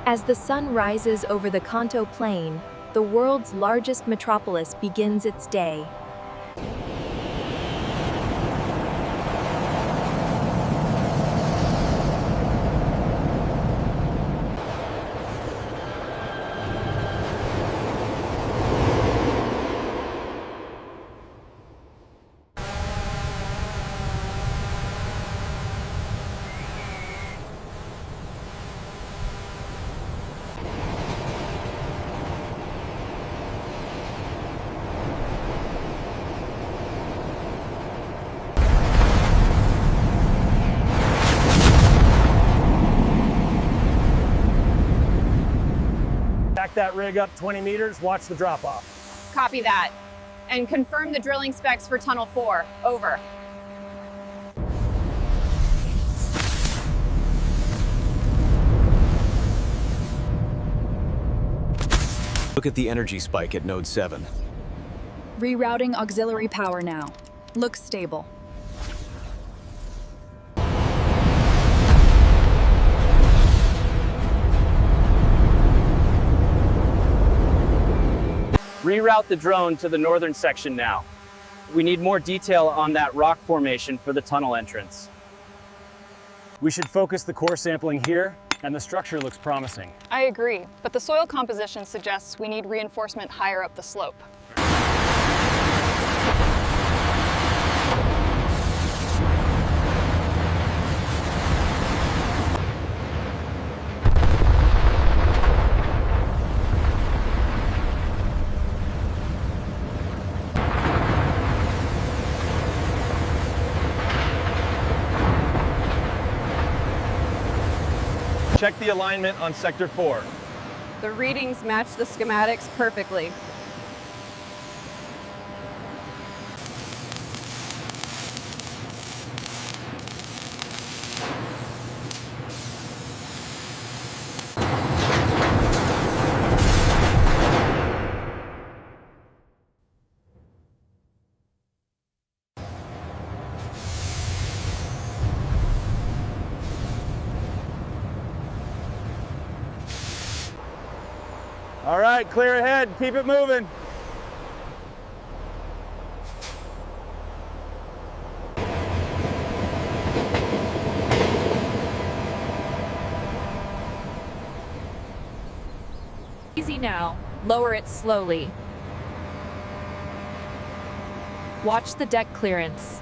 As the sun rises over the Kanto Plain, the world's largest metropolis begins its day. Back that rig up 20 meters, watch the drop off. Copy that. And confirm the drilling specs for Tunnel 4. Over. Look at the energy spike at node 7. Rerouting auxiliary power now. Looks stable. Reroute the drone to the northern section now. We need more detail on that rock formation for the tunnel entrance. We should focus the core sampling here, and the structure looks promising. I agree, but the soil composition suggests we need reinforcement higher up the slope. Check the alignment on Sector 4. The readings match the schematics perfectly. All right, clear ahead, keep it moving. Easy now. Lower it slowly. Watch the deck clearance.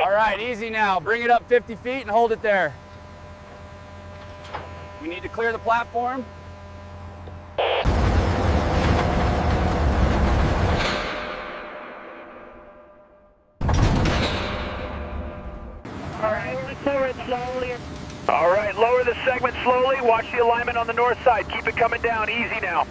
All right, easy now. Bring it up 50 feet and hold it there. We need to clear the platform. All right, lower it slowly. All right, lower the segment slowly. Watch the alignment on the north side. Keep it coming down. Easy now.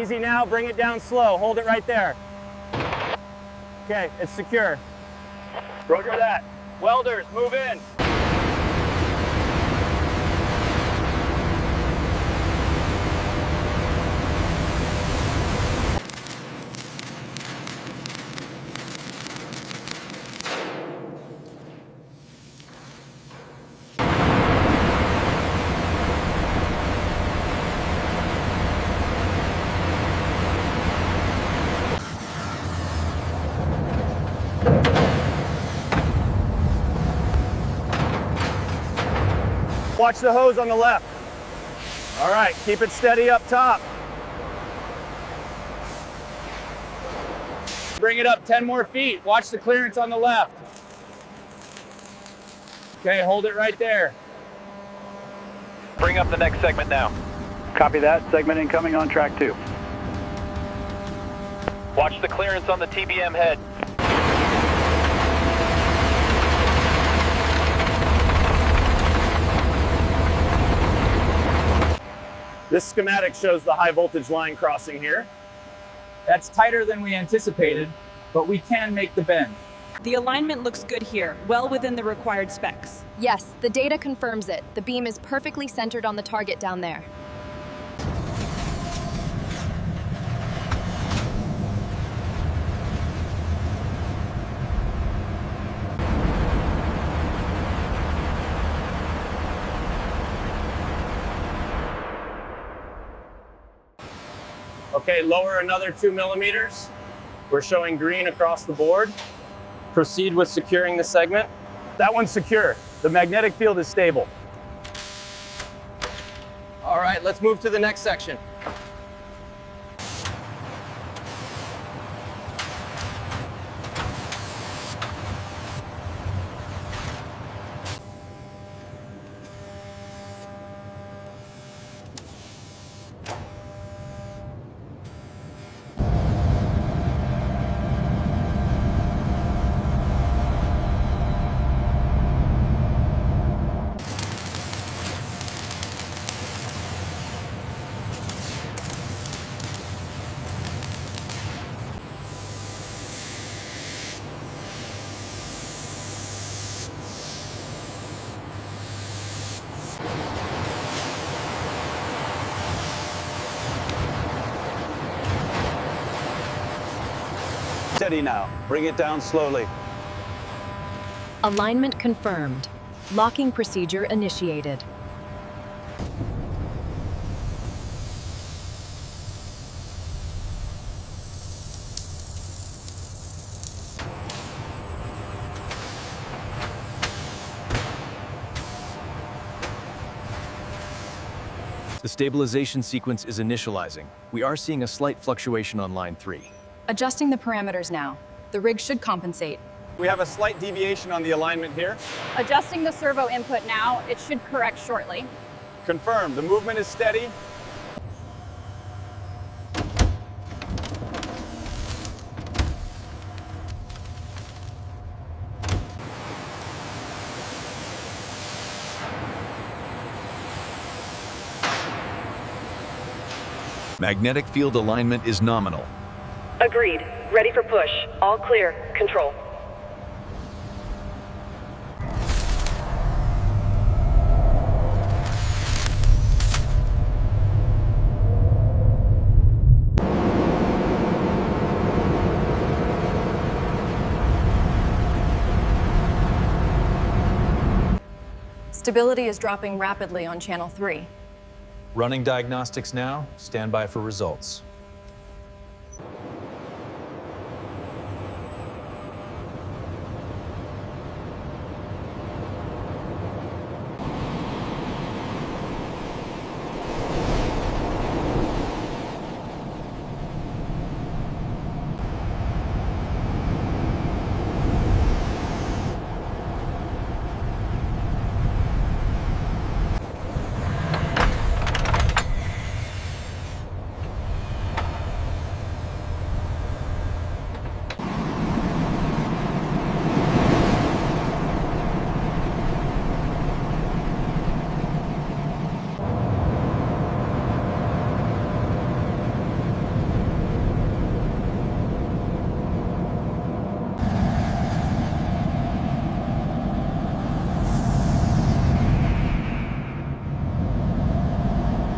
Easy now, bring it down slow. Hold it right there. Okay, it's secure. Roger that. Welders, move in. Watch the hose on the left. All right, keep it steady up top. Bring it up 10 more feet. Watch the clearance on the left. Okay, hold it right there. Bring up the next segment now. Copy that. Segment incoming on track 2. Watch the clearance on the TBM head. This schematic shows the high voltage line crossing here. That's tighter than we anticipated, but we can make the bend. The alignment looks good here, well within the required specs. Yes, the data confirms it. The beam is perfectly centered on the target down there. Okay, lower another 2 millimeters. We're showing green across the board. Proceed with securing the segment. That one's secure. The magnetic field is stable. All right, let's move to the next section. Steady now. Bring it down slowly. Alignment confirmed. Locking procedure initiated. The stabilization sequence is initializing. We are seeing a slight fluctuation on line 3. Adjusting the parameters now. The rig should compensate. We have a slight deviation on the alignment here. Adjusting the servo input now, it should correct shortly. Confirmed. The movement is steady. Magnetic field alignment is nominal. Agreed. Ready for push. All clear. Control. Stability is dropping rapidly on channel 3. Running diagnostics now. Stand by for results.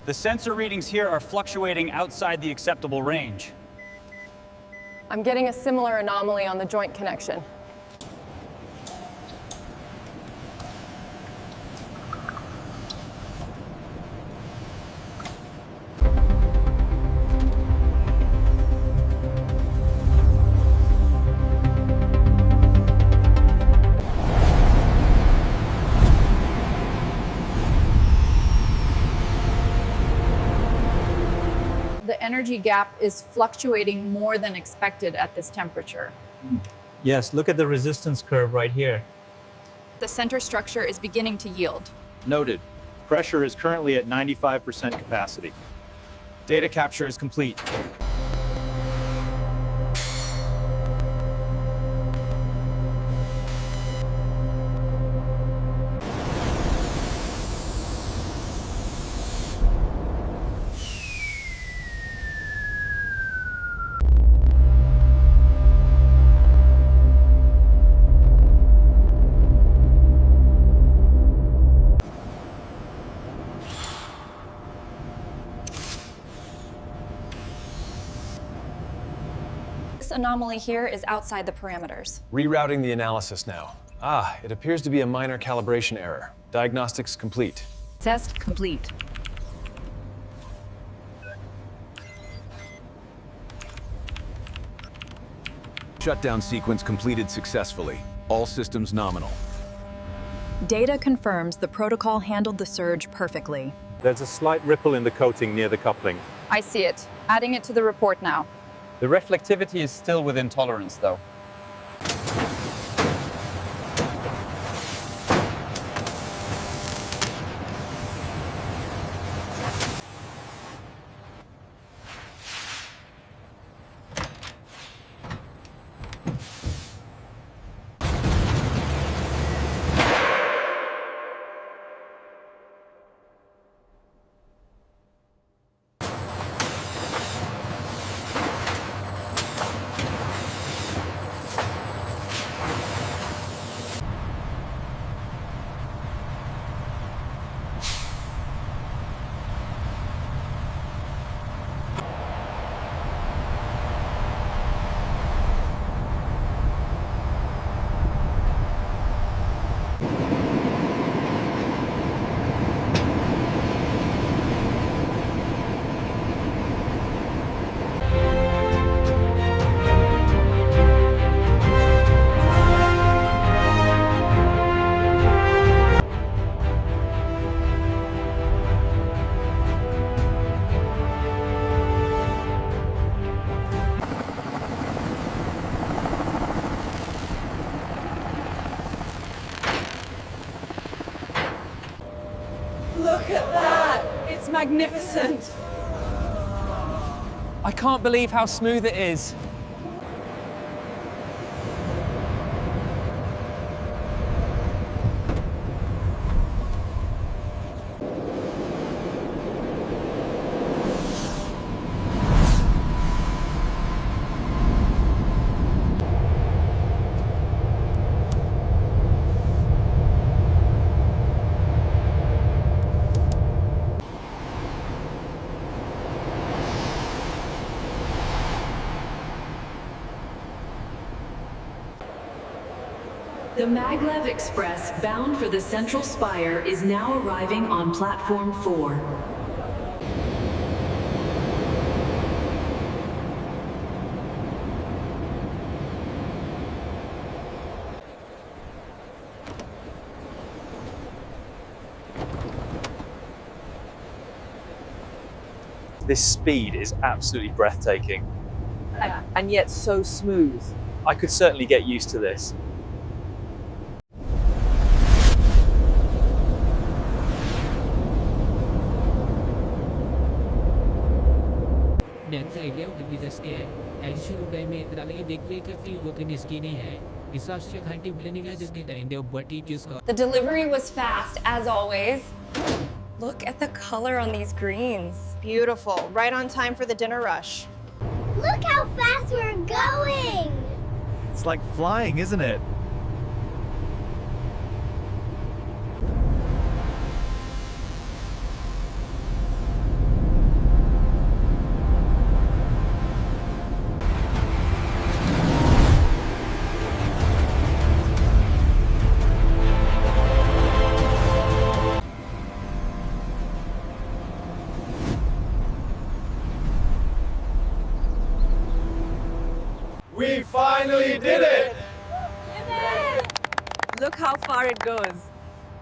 The sensor readings here are fluctuating outside the acceptable range. I'm getting a similar anomaly on the joint connection. The energy gap is fluctuating more than expected at this temperature. Yes, look at the resistance curve right here. The center structure is beginning to yield. Noted. Pressure is currently at 95% capacity. Data capture is complete. This anomaly here is outside the parameters. Rerouting the analysis now. It appears to be a minor calibration error. Diagnostics complete. Test complete. Shutdown sequence completed successfully. All systems nominal. Data confirms the protocol handled the surge perfectly. There's a slight ripple in the coating near the coupling. I see it. Adding it to the report now. The reflectivity is still within tolerance, though. Look at that! It's magnificent! I can't believe how smooth it is. The Maglev Express bound for the Central Spire is now arriving on Platform 4. This speed is absolutely breathtaking. And yet so smooth. I could certainly get used to this. The delivery was fast, as always. Look at the color on these greens. Beautiful. Right on time for the dinner rush. Look how fast we're going! It's like flying, isn't it? We finally did it! Look how far it goes.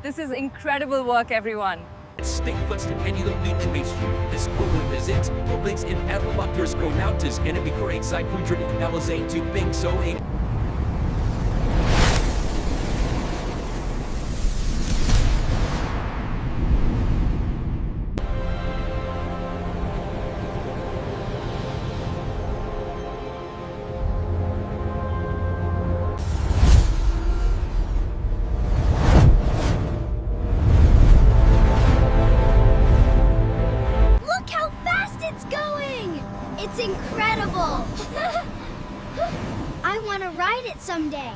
This is incredible work, everyone. Stay fast and any little makes you. This problem is it. Oblings in Avaloctors grow mountains, enemy great side creature analyze to think so ain't. It's incredible! I want to ride it someday.